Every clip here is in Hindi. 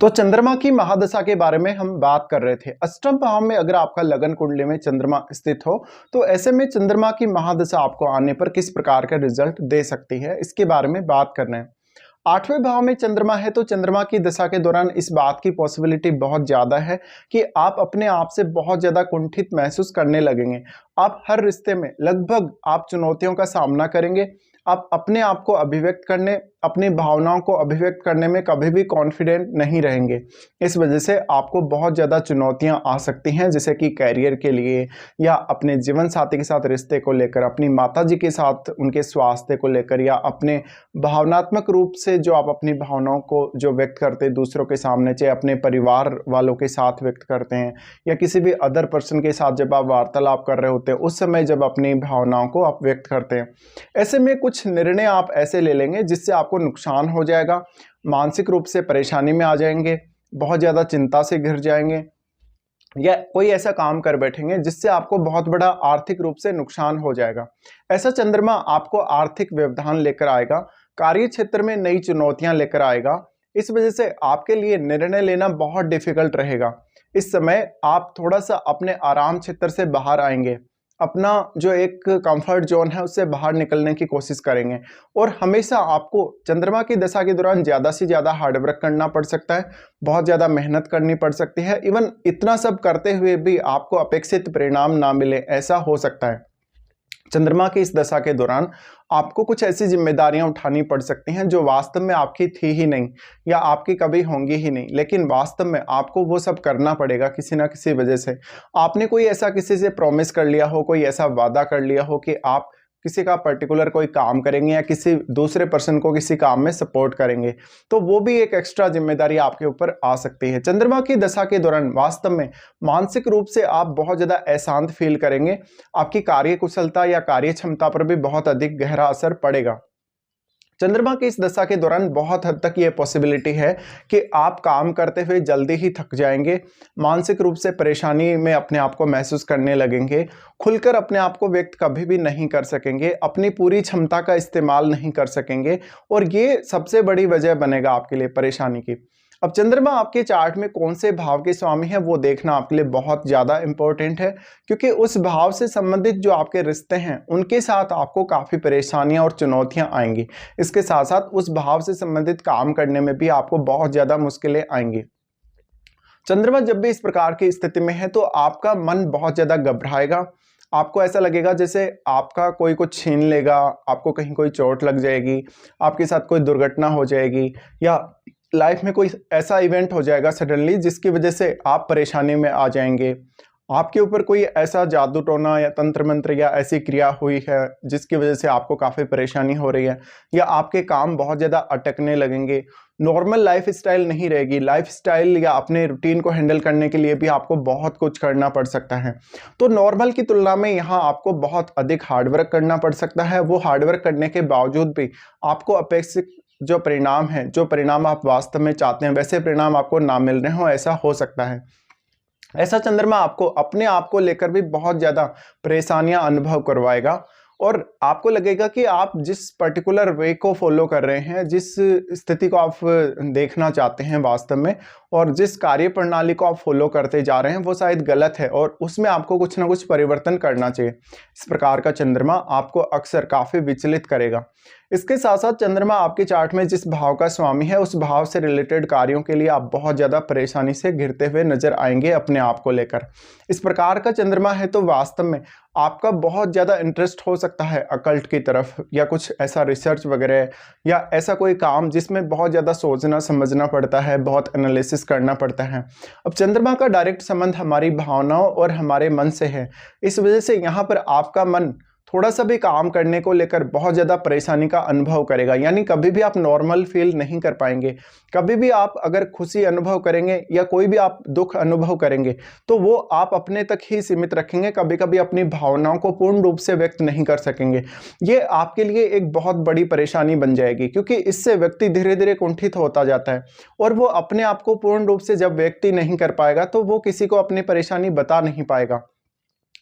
तो चंद्रमा की महादशा के बारे में हम बात कर रहे थे। अष्टम भाव में अगर आपका लगन कुंडली में चंद्रमा स्थित हो तो ऐसे में चंद्रमा की महादशा आपको आने पर किस प्रकार का रिजल्ट दे सकती है, इसके बारे में बात करना है। आठवें भाव में चंद्रमा है तो चंद्रमा की दशा के दौरान इस बात की पॉसिबिलिटी बहुत ज्यादा है कि आप अपने आप से बहुत ज्यादा कुंठित महसूस करने लगेंगे। आप हर रिश्ते में लगभग आप चुनौतियों का सामना करेंगे। आप अपने आप को अभिव्यक्त करने, अपनी भावनाओं को अभिव्यक्त करने में कभी भी कॉन्फिडेंट नहीं रहेंगे। इस वजह से आपको बहुत ज़्यादा चुनौतियां आ सकती हैं, जैसे कि कैरियर के लिए या अपने जीवन साथी के साथ रिश्ते को लेकर, अपनी माताजी के साथ उनके स्वास्थ्य को लेकर, या अपने भावनात्मक रूप से जो आप अपनी भावनाओं को जो व्यक्त करते हैं दूसरों के सामने, चाहे अपने परिवार वालों के साथ व्यक्त करते हैं या किसी भी अदर पर्सन के साथ जब आप वार्तालाप कर रहे होते हैं उस समय जब अपनी भावनाओं को आप व्यक्त करते हैं। ऐसे में कुछ निर्णय आप ऐसे ले लेंगे जिससे आपको नुकसान हो जाएगा, मानसिक रूप से परेशानी में आ जाएंगे, बहुत ज़्यादा चिंता से घिर जाएंगे, या कोई ऐसा काम कर बैठेंगे जिससे आपको बहुत बड़ा आर्थिक रूप से नुकसान हो जाएगा। ऐसा चंद्रमा आपको आर्थिक व्यवधान लेकर आएगा, कार्य क्षेत्र में नई चुनौतियां लेकर आएगा। इस वजह से आपके लिए निर्णय लेना बहुत डिफिकल्ट रहेगा। इस समय आप थोड़ा सा अपने आराम क्षेत्र से बाहर आएंगे, अपना जो एक कंफर्ट जोन है उससे बाहर निकलने की कोशिश करेंगे। और हमेशा आपको चंद्रमा की दशा के दौरान ज़्यादा से ज़्यादा हार्डवर्क करना पड़ सकता है, बहुत ज़्यादा मेहनत करनी पड़ सकती है। इवन इतना सब करते हुए भी आपको अपेक्षित परिणाम ना मिले, ऐसा हो सकता है। चंद्रमा की इस दशा के दौरान आपको कुछ ऐसी जिम्मेदारियां उठानी पड़ सकती हैं जो वास्तव में आपकी थी ही नहीं या आपकी कभी होंगी ही नहीं, लेकिन वास्तव में आपको वो सब करना पड़ेगा किसी ना किसी वजह से। आपने कोई ऐसा किसी से प्रॉमिस कर लिया हो, कोई ऐसा वादा कर लिया हो कि आप किसी का पर्टिकुलर कोई काम करेंगे या किसी दूसरे पर्सन को किसी काम में सपोर्ट करेंगे, तो वो भी एक एक्स्ट्रा जिम्मेदारी आपके ऊपर आ सकती है। चंद्रमा की दशा के दौरान वास्तव में मानसिक रूप से आप बहुत ज़्यादा अशांत फील करेंगे, आपकी कार्य कुशलता या कार्य क्षमता पर भी बहुत अधिक गहरा असर पड़ेगा। चंद्रमा की इस दशा के दौरान बहुत हद तक ये पॉसिबिलिटी है कि आप काम करते हुए जल्दी ही थक जाएंगे, मानसिक रूप से परेशानी में अपने आप को महसूस करने लगेंगे, खुलकर अपने आप को व्यक्त कभी भी नहीं कर सकेंगे, अपनी पूरी क्षमता का इस्तेमाल नहीं कर सकेंगे, और ये सबसे बड़ी वजह बनेगा आपके लिए परेशानी की। अब चंद्रमा आपके चार्ट में कौन से भाव के स्वामी है वो देखना आपके लिए बहुत ज़्यादा इंपॉर्टेंट है, क्योंकि उस भाव से संबंधित जो आपके रिश्ते हैं उनके साथ आपको काफ़ी परेशानियां और चुनौतियां आएंगी। इसके साथ साथ उस भाव से संबंधित काम करने में भी आपको बहुत ज़्यादा मुश्किलें आएंगी। चंद्रमा जब भी इस प्रकार की स्थिति में है तो आपका मन बहुत ज़्यादा घबराएगा, आपको ऐसा लगेगा जैसे आपका कोई कुछ छीन लेगा, आपको कहीं कोई चोट लग जाएगी, आपके साथ कोई दुर्घटना हो जाएगी, या लाइफ में कोई ऐसा इवेंट हो जाएगा सडनली जिसकी वजह से आप परेशानी में आ जाएंगे। आपके ऊपर कोई ऐसा जादू टोना या तंत्र मंत्र या ऐसी क्रिया हुई है जिसकी वजह से आपको काफ़ी परेशानी हो रही है, या आपके काम बहुत ज़्यादा अटकने लगेंगे। नॉर्मल लाइफ स्टाइल नहीं रहेगी, लाइफ स्टाइल या अपने रूटीन को हैंडल करने के लिए भी आपको बहुत कुछ करना पड़ सकता है। तो नॉर्मल की तुलना में यहाँ आपको बहुत अधिक हार्डवर्क करना पड़ सकता है। वो हार्डवर्क करने के बावजूद भी आपको अपेक्षित जो परिणाम है, जो परिणाम आप वास्तव में चाहते हैं वैसे परिणाम आपको ना मिल रहे हो, ऐसा हो सकता है। ऐसा चंद्रमा आपको अपने आप को लेकर भी बहुत ज़्यादा परेशानियां अनुभव करवाएगा, और आपको लगेगा कि आप जिस पर्टिकुलर वे को फॉलो कर रहे हैं, जिस स्थिति को आप देखना चाहते हैं वास्तव में, और जिस कार्य प्रणाली को आप फॉलो करते जा रहे हैं वो शायद गलत है और उसमें आपको कुछ ना कुछ परिवर्तन करना चाहिए। इस प्रकार का चंद्रमा आपको अक्सर काफ़ी विचलित करेगा। इसके साथ साथ चंद्रमा आपके चार्ट में जिस भाव का स्वामी है उस भाव से रिलेटेड कार्यों के लिए आप बहुत ज़्यादा परेशानी से घिरते हुए नजर आएंगे अपने आप को लेकर। इस प्रकार का चंद्रमा है तो वास्तव में आपका बहुत ज़्यादा इंटरेस्ट हो सकता है अकल्ट की तरफ, या कुछ ऐसा रिसर्च वगैरह, या ऐसा कोई काम जिसमें बहुत ज़्यादा सोचना समझना पड़ता है, बहुत एनालिसिस करना पड़ता है। अब चंद्रमा का डायरेक्ट संबंध हमारी भावनाओं और हमारे मन से है, इस वजह से यहाँ पर आपका मन थोड़ा सा भी काम करने को लेकर बहुत ज़्यादा परेशानी का अनुभव करेगा, यानी कभी भी आप नॉर्मल फील नहीं कर पाएंगे। कभी भी आप अगर खुशी अनुभव करेंगे या कोई भी आप दुख अनुभव करेंगे तो वो आप अपने तक ही सीमित रखेंगे, कभी कभी अपनी भावनाओं को पूर्ण रूप से व्यक्त नहीं कर सकेंगे। ये आपके लिए एक बहुत बड़ी परेशानी बन जाएगी, क्योंकि इससे व्यक्ति धीरे धीरे कुंठित होता जाता है, और वो अपने आप को पूर्ण रूप से जब व्यक्त ही नहीं कर पाएगा तो वो किसी को अपनी परेशानी बता नहीं पाएगा।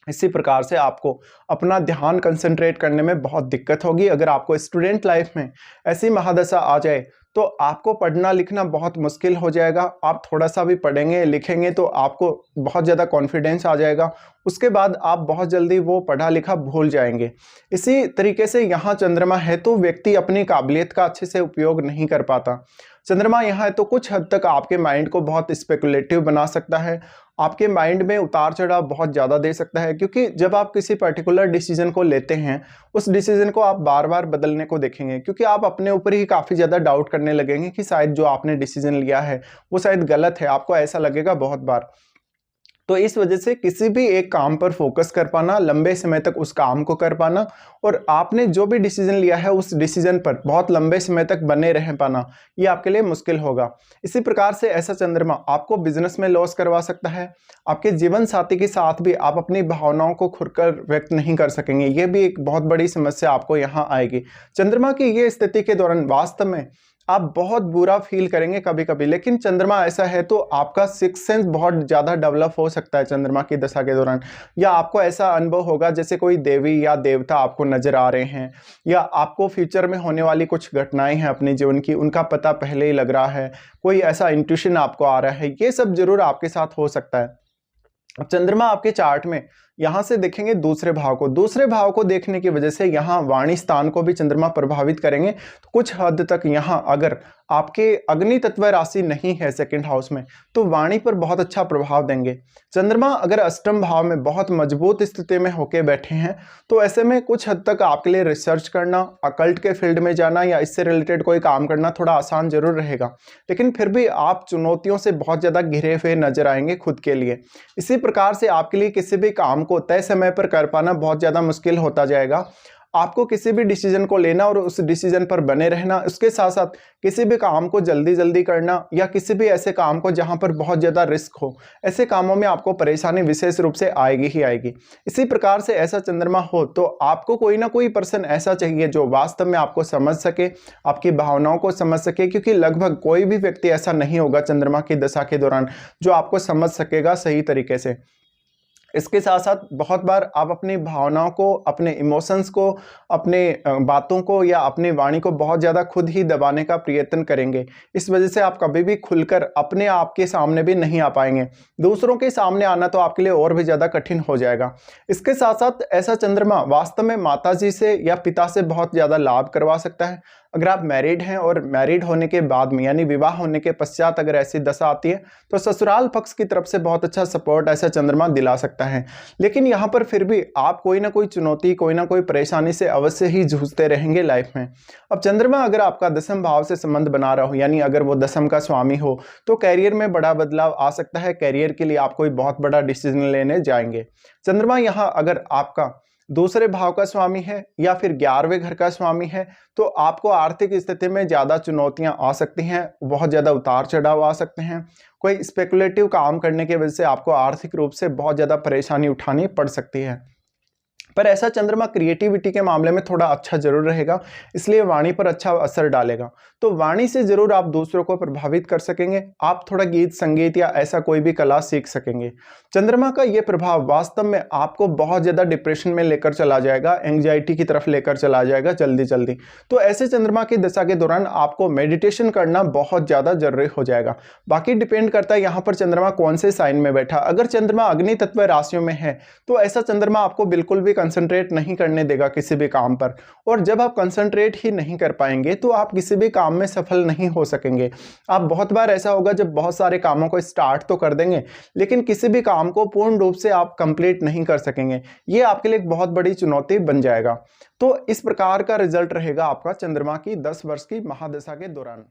इसी प्रकार से आपको अपना ध्यान कंसंट्रेट करने में बहुत दिक्कत होगी। अगर आपको स्टूडेंट लाइफ में ऐसी महादशा आ जाए तो आपको पढ़ना लिखना बहुत मुश्किल हो जाएगा। आप थोड़ा सा भी पढ़ेंगे लिखेंगे तो आपको बहुत ज़्यादा कॉन्फिडेंस आ जाएगा, उसके बाद आप बहुत जल्दी वो पढ़ा लिखा भूल जाएंगे। इसी तरीके से यहाँ चंद्रमा है तो व्यक्ति अपनी काबिलियत का अच्छे से उपयोग नहीं कर पाता। चंद्रमा यहाँ है तो कुछ हद तक आपके माइंड को बहुत स्पेकुलेटिव बना सकता है, आपके माइंड में उतार चढ़ाव बहुत ज़्यादा दे सकता है, क्योंकि जब आप किसी पर्टिकुलर डिसीजन को लेते हैं उस डिसीजन को आप बार बार बदलने को देखेंगे, क्योंकि आप अपने ऊपर ही काफ़ी ज़्यादा डाउट करने लगेंगे कि शायद जो आपने डिसीजन लिया है वो शायद गलत है, आपको ऐसा लगेगा बहुत बार। तो इस वजह से किसी भी एक काम पर फोकस कर पाना, लंबे समय तक उस काम को कर पाना और आपने जो भी डिसीजन लिया है उस डिसीजन पर बहुत लंबे समय तक बने रह पाना, ये आपके लिए मुश्किल होगा। इसी प्रकार से ऐसा चंद्रमा आपको बिजनेस में लॉस करवा सकता है। आपके जीवन साथी के साथ भी आप अपनी भावनाओं को खुलकर व्यक्त नहीं कर सकेंगे, ये भी एक बहुत बड़ी समस्या आपको यहाँ आएगी। चंद्रमा की ये स्थिति के दौरान वास्तव में आप बहुत बुरा फील करेंगे कभी कभी, लेकिन चंद्रमा ऐसा है तो आपका सिक्स सेंस बहुत ज़्यादा डेवलप हो सकता है चंद्रमा की दशा के दौरान, या आपको ऐसा अनुभव होगा जैसे कोई देवी या देवता आपको नजर आ रहे हैं, या आपको फ्यूचर में होने वाली कुछ घटनाएं हैं अपने जीवन की उनका पता पहले ही लग रहा है, कोई ऐसा इंट्यूशन आपको आ रहा है, ये सब जरूर आपके साथ हो सकता है। चंद्रमा आपके चार्ट में यहां से देखेंगे दूसरे भाव को देखने की वजह से यहाँ वाणी स्थान को भी चंद्रमा प्रभावित करेंगे। तो कुछ हद तक यहाँ अगर आपके अग्नि तत्व राशि नहीं है सेकंड हाउस में तो वाणी पर बहुत अच्छा प्रभाव देंगे। चंद्रमा अगर अष्टम भाव में बहुत मजबूत स्थिति में होके बैठे हैं तो ऐसे में कुछ हद तक आपके लिए रिसर्च करना, अकल्ट के फील्ड में जाना या इससे रिलेटेड कोई काम करना थोड़ा आसान जरूर रहेगा, लेकिन फिर भी आप चुनौतियों से बहुत ज़्यादा घिरे हुए नजर आएंगे खुद के लिए। इसी प्रकार से आपके लिए किसी भी काम को तय समय पर कर पाना बहुत ज़्यादा मुश्किल होता जाएगा। आपको किसी भी डिसीजन को लेना और उस डिसीजन पर बने रहना, उसके साथ साथ किसी भी काम को जल्दी जल्दी करना या किसी भी ऐसे काम को जहां पर बहुत ज़्यादा रिस्क हो, ऐसे कामों में आपको परेशानी विशेष रूप से आएगी ही आएगी। इसी प्रकार से ऐसा चंद्रमा हो तो आपको कोई ना कोई पर्सन ऐसा चाहिए जो वास्तव में आपको समझ सके, आपकी भावनाओं को समझ सके, क्योंकि लगभग कोई भी व्यक्ति ऐसा नहीं होगा चंद्रमा की दशा के दौरान जो आपको समझ सकेगा सही तरीके से। इसके साथ साथ बहुत बार आप अपनी भावनाओं को, अपने इमोशंस को, अपने बातों को या अपनी वाणी को बहुत ज़्यादा खुद ही दबाने का प्रयत्न करेंगे। इस वजह से आप कभी भी खुलकर अपने आप के सामने भी नहीं आ पाएंगे, दूसरों के सामने आना तो आपके लिए और भी ज़्यादा कठिन हो जाएगा। इसके साथ साथ ऐसा चंद्रमा वास्तव में माताजी से या पिता से बहुत ज़्यादा लाभ करवा सकता है। अगर आप मैरिड हैं और मैरिड होने के बाद में यानी विवाह होने के पश्चात अगर ऐसी दशा आती है तो ससुराल पक्ष की तरफ से बहुत अच्छा सपोर्ट ऐसा चंद्रमा दिला सकता है। लेकिन यहाँ पर फिर भी आप कोई ना कोई चुनौती, कोई ना कोई परेशानी से अवश्य ही जूझते रहेंगे लाइफ में। अब चंद्रमा अगर आपका दसम भाव से संबंध बना रहा हो, यानी अगर वो दसम का स्वामी हो, तो कैरियर में बड़ा बदलाव आ सकता है। कैरियर के लिए आप कोई बहुत बड़ा डिसीजन लेने जाएंगे। चंद्रमा यहाँ अगर आपका दूसरे भाव का स्वामी है या फिर 11वें घर का स्वामी है तो आपको आर्थिक स्थिति में ज़्यादा चुनौतियां आ सकती हैं, बहुत ज़्यादा उतार चढ़ाव आ सकते हैं। कोई स्पेकुलेटिव काम करने की वजह से आपको आर्थिक रूप से बहुत ज़्यादा परेशानी उठानी पड़ सकती है। पर ऐसा चंद्रमा क्रिएटिविटी के मामले में थोड़ा अच्छा जरूर रहेगा, इसलिए वाणी पर अच्छा असर डालेगा। तो वाणी से जरूर आप दूसरों को प्रभावित कर सकेंगे, आप थोड़ा गीत संगीत या ऐसा कोई भी कला सीख सकेंगे। चंद्रमा का ये प्रभाव वास्तव में आपको बहुत ज़्यादा डिप्रेशन में लेकर चला जाएगा, एंग्जाइटी की तरफ लेकर चला जाएगा जल्दी जल्दी। तो ऐसे चंद्रमा की दशा के दौरान आपको मेडिटेशन करना बहुत ज़्यादा जरूरी हो जाएगा। बाकी डिपेंड करता है यहाँ पर चंद्रमा कौन से साइन में बैठा। अगर चंद्रमा अग्नि तत्व राशियों में है तो ऐसा चंद्रमा आपको बिल्कुल भी कंसंट्रेट नहीं करने देगा किसी भी काम पर, और जब आप कंसंट्रेट ही नहीं कर पाएंगे तो आप किसी भी काम में सफल नहीं हो सकेंगे। आप बहुत बार ऐसा होगा जब बहुत सारे कामों को स्टार्ट तो कर देंगे लेकिन किसी भी काम को पूर्ण रूप से आप कंप्लीट नहीं कर सकेंगे, ये आपके लिए एक बहुत बड़ी चुनौती बन जाएगा। तो इस प्रकार का रिजल्ट रहेगा आपका चंद्रमा की 10 वर्ष की महादशा के दौरान।